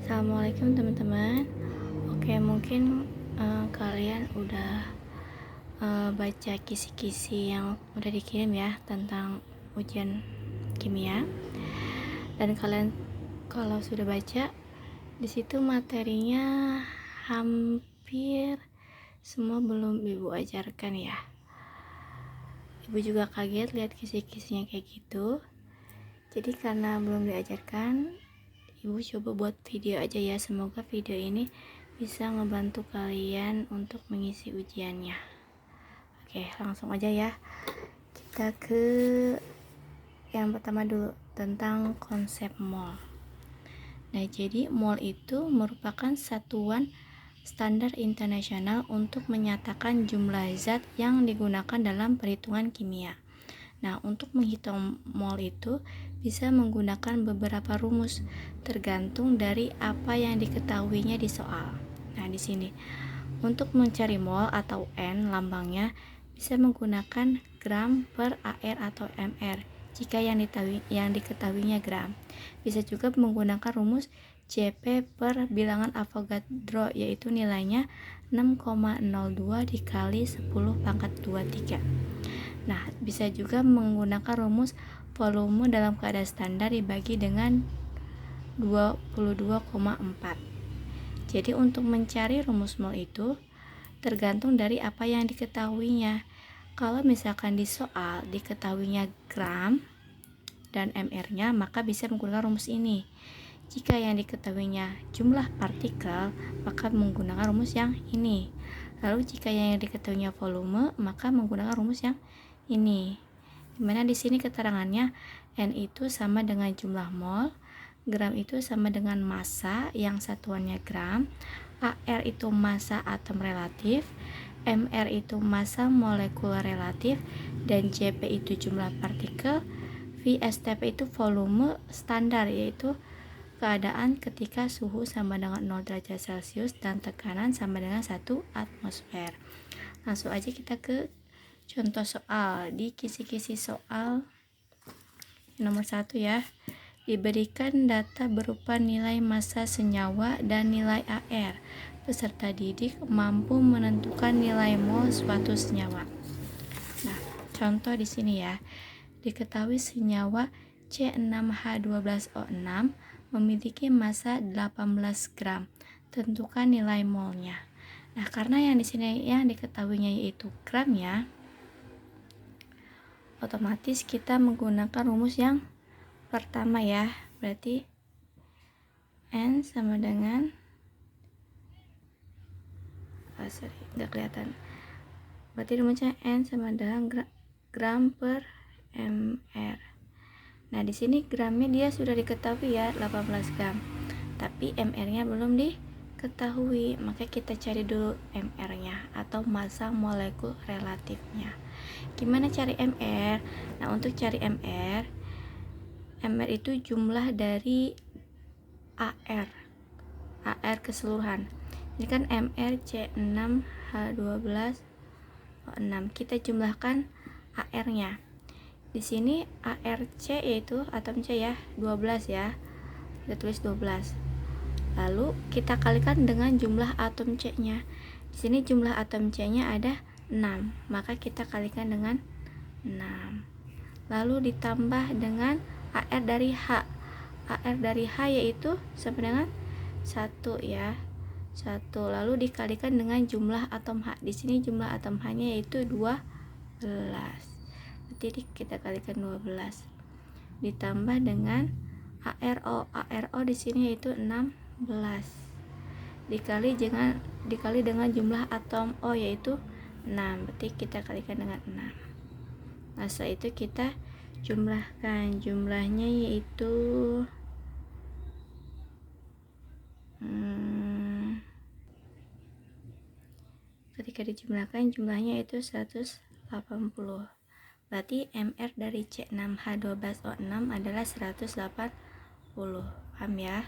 Assalamualaikum teman-teman. Oke, mungkin kalian udah baca kisi-kisi yang udah dikirim ya tentang ujian kimia. Dan kalian kalau sudah baca, di situ materinya hampir semua belum Ibu ajarkan ya. Ibu juga kaget lihat kisi-kisinya kayak gitu. Jadi karena belum diajarkan, Ibu coba buat video aja ya. Semoga video ini bisa ngebantu kalian untuk mengisi ujiannya. Oke, langsung aja ya. Kita ke yang pertama dulu, tentang konsep mol. Nah, jadi mol itu merupakan satuan standar internasional untuk menyatakan jumlah zat yang digunakan dalam perhitungan kimia. Nah, untuk menghitung mol itu bisa menggunakan beberapa rumus tergantung dari apa yang diketahuinya di soal. Nah, di sini untuk mencari mol atau N lambangnya bisa menggunakan gram per AR atau MR jika yang diketahuinya gram. Bisa juga menggunakan rumus Cp per bilangan Avogadro, yaitu nilainya 6,02 dikali 10 pangkat 23. Nah, bisa juga menggunakan rumus volume dalam keadaan standar dibagi dengan 22,4. Jadi untuk mencari rumus mol itu tergantung dari apa yang diketahuinya. Kalau misalkan di soal diketahuinya gram dan mr-nya, maka bisa menggunakan rumus ini. Jika yang diketahuinya jumlah partikel, maka menggunakan rumus yang ini. Lalu jika yang diketahuinya volume, maka menggunakan rumus yang ini. Dimana di sini keterangannya N itu sama dengan jumlah mol, gram itu sama dengan massa yang satuannya gram, AR itu massa atom relatif, MR itu massa molekul relatif, dan Cp itu jumlah partikel, VSTP itu volume standar, yaitu keadaan ketika suhu sama dengan 0 derajat Celcius dan tekanan sama dengan 1 atmosfer. Langsung aja kita ke contoh soal. Di kisi-kisi soal nomor 1 ya, diberikan data berupa nilai massa senyawa dan nilai AR. Peserta didik mampu menentukan nilai mol suatu senyawa. Nah, contoh di sini ya. Diketahui senyawa C6H12O6 memiliki massa 18 gram. Tentukan nilai molnya. Nah, karena yang di sini yang diketahuinya yaitu gram ya, otomatis kita menggunakan rumus yang pertama ya. Berarti N sama dengan nggak kelihatan. Berarti rumusnya N sama dengan gram per mr. Nah, di sini gramnya dia sudah diketahui ya, 18 gram. Tapi mr-nya belum diketahui, maka kita cari dulu mr-nya atau massa molekul relatifnya. Gimana cari mr? Nah, untuk cari mr itu jumlah dari AR keseluruhan. Ini kan mr C6H12O6. Kita jumlahkan AR-nya. Di sini ARC yaitu atom C ya, 12 ya. Kita tulis 12. Lalu kita kalikan dengan jumlah atom C-nya. Di sini jumlah atom C-nya ada 6, maka kita kalikan dengan 6. Lalu ditambah dengan AR dari H. AR dari H yaitu sama dengan 1 ya. 1. Lalu dikalikan dengan jumlah atom H. Di sini jumlah atom H-nya yaitu 12. Berarti kita kalikan 12. Ditambah dengan ARO. ARO di sini yaitu 16. Dikali dengan jumlah atom O yaitu 6. Berarti kita kalikan dengan 6. Nah, setelah itu kita jumlahkan. Jumlahnya yaitu ketika dijumlahkan jumlahnya itu 180. Berarti MR dari C6H12O6 adalah 180. Paham ya?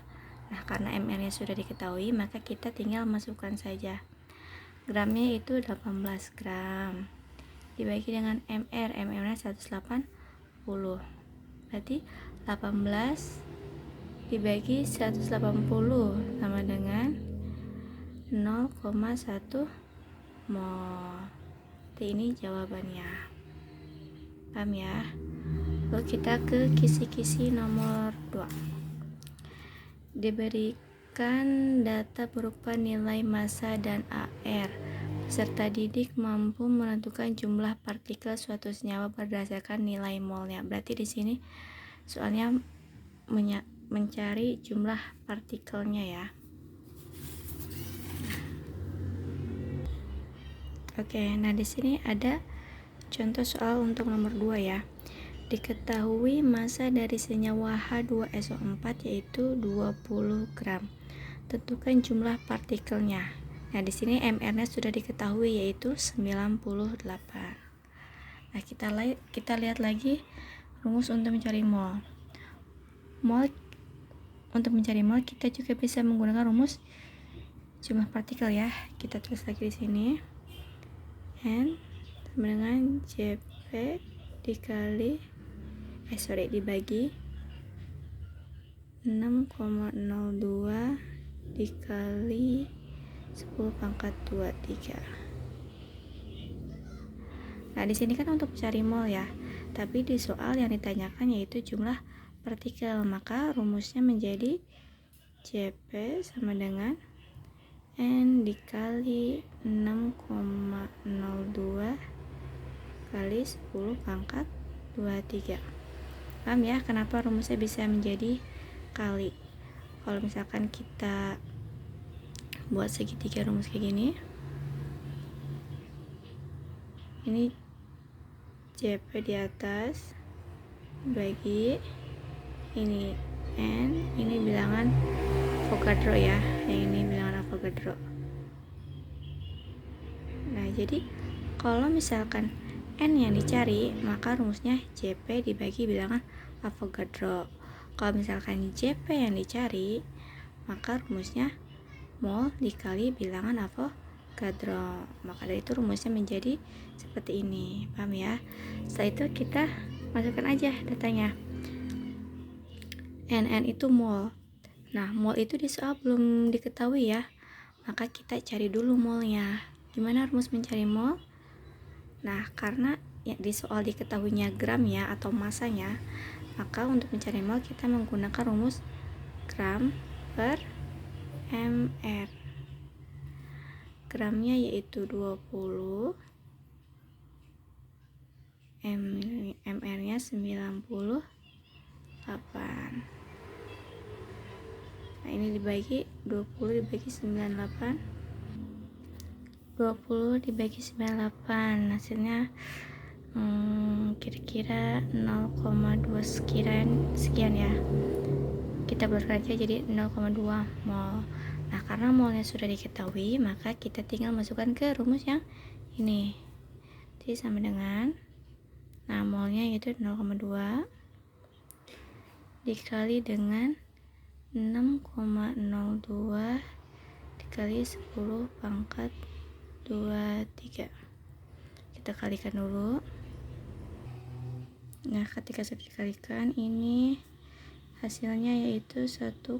Nah, karena MR-nya sudah diketahui, maka kita tinggal masukkan saja. Gramnya itu 18 gram. Dibagi dengan MR. MR-nya 180. Berarti 18 dibagi 180 sama dengan 0,1 mol. Ini jawabannya. Paham ya? Lalu kita ke kisi-kisi nomor 2. Diberikan data berupa nilai massa dan AR. Peserta didik mampu menentukan jumlah partikel suatu senyawa berdasarkan nilai molnya. Berarti di sini soalnya mencari jumlah partikelnya ya. Oke, nah di sini ada contoh soal untuk nomor 2 ya. Diketahui massa dari senyawa H2SO4 yaitu 20 gram. Tentukan jumlah partikelnya. Nah, di sini MR-nya sudah diketahui yaitu 98. Nah, kita lihat lagi rumus untuk mencari mol. Untuk mencari mol kita juga bisa menggunakan rumus jumlah partikel ya. Kita tulis lagi di sini. N sama dengan Jp dibagi 6,02 dikali 10 pangkat 23. Nah, di sini kan untuk mencari mol ya. Tapi di soal yang ditanyakan yaitu jumlah partikel, maka rumusnya menjadi Cp sama dengan N dikali 6,02 kali 10 pangkat 23. Paham ya kenapa rumusnya bisa menjadi kali? Kalau misalkan kita buat segitiga rumus kayak gini, ini Cp di atas bagi ini N, ini bilangan Avogadro ya, yang ini bilangan Avogadro. Nah, jadi kalau misalkan N yang dicari, maka rumusnya Jp dibagi bilangan Avogadro. Kalau misalkan Jp yang dicari, maka rumusnya mol dikali bilangan Avogadro. Maka dari itu rumusnya menjadi seperti ini. Paham ya? Setelah itu kita masukkan aja datanya. NN itu mol. Nah, mol itu di soal belum diketahui ya. Maka kita cari dulu molnya. Gimana rumus mencari mol? Nah, karena ya, di soal diketahuinya gram ya atau masanya, maka untuk mencari mol kita menggunakan rumus gram per mr. Gramnya yaitu 20, mr-nya 98. Nah, ini dibagi 20 dibagi 98. 20 dibagi 98 hasilnya kira-kira 0,2 sekian ya. Kita bulatkan aja jadi 0,2 mol. Nah, karena molnya sudah diketahui, maka kita tinggal masukkan ke rumus yang ini. Jadi sama dengan, nah molnya yaitu 0,2 dikali dengan 6,02 dikali 10 pangkat 23. Kita kalikan dulu. Nah, ketika sudah dikalikan, ini hasilnya yaitu 1,2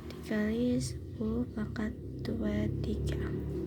dikali 10 pangkat 23.